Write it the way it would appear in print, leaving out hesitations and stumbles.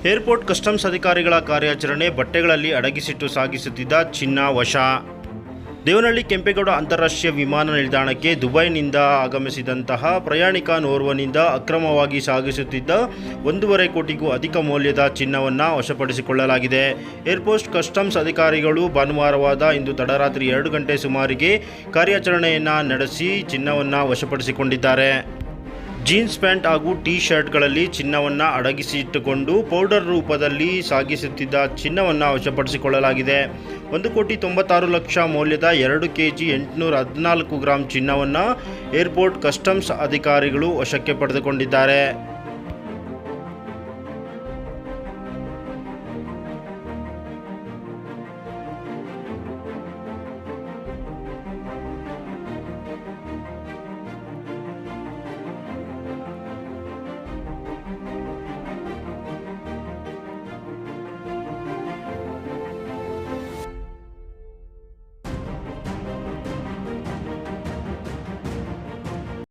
Airport customs ಅಧಿಕಾರಿಗಳ ಕಾರ್ಯಾಚರಣೆ. ಬಟ್ಟೆಗಳಲ್ಲಿ ಅಡಗಿಸಿಟ್ಟು ಸಾಗಿಸುತ್ತಿದ್ದ ಚಿನ್ನ ವಶ. ದೇವನಹಳ್ಳಿ ಕೆಂಪೇಗೌಡ ಅಂತಾರಾಷ್ಟ್ರೀಯ ವಿಮಾನ ನಿಲ್ದಾಣಕ್ಕೆ ದುಬೈನಿಂದ ಆಗಮಿಸಿದಂತಹ ಪ್ರಯಾಣಿಕನೋರ್ವನಿಂದ ಅಕ್ರಮವಾಗಿ ಸಾಗಿಸುತ್ತಿದ್ದ 1.5 ಕೋಟಿಗೂ ಅಧಿಕ ಮೌಲ್ಯದ ಚಿನ್ನವನ್ನು ವಶಪಡಿಸಿಕೊಳ್ಳಲಾಗಿದೆ. ಏರ್ಪೋರ್ಟ್ ಕಸ್ಟಮ್ಸ್ ಅಧಿಕಾರಿಗಳು ಭಾನುವಾರವಾದ ಇಂದು ತಡರಾತ್ರಿ 2 ಗಂಟೆ ಸುಮಾರಿಗೆ ಕಾರ್ಯಾಚರಣೆಯನ್ನು ನಡೆಸಿ ಚಿನ್ನವನ್ನು ವಶಪಡಿಸಿಕೊಂಡಿದ್ದಾರೆ. ಜೀನ್ಸ್ ಪ್ಯಾಂಟ್ ಹಾಗೂ ಟೀ ಶರ್ಟ್ಗಳಲ್ಲಿ ಚಿನ್ನವನ್ನು ಅಡಗಿಸಿಟ್ಟುಕೊಂಡು ಪೌಡರ್ ರೂಪದಲ್ಲಿ ಸಾಗಿಸುತ್ತಿದ್ದ ಚಿನ್ನವನ್ನು ವಶಪಡಿಸಿಕೊಳ್ಳಲಾಗಿದೆ. 1,96,00,000 ಮೌಲ್ಯದ 2 kg 814 ಗ್ರಾಂ ಚಿನ್ನವನ್ನು ಏರ್ಪೋರ್ಟ್ ಕಸ್ಟಮ್ಸ್ ಅಧಿಕಾರಿಗಳು ವಶಕ್ಕೆ ಪಡೆದುಕೊಂಡಿದ್ದಾರೆ.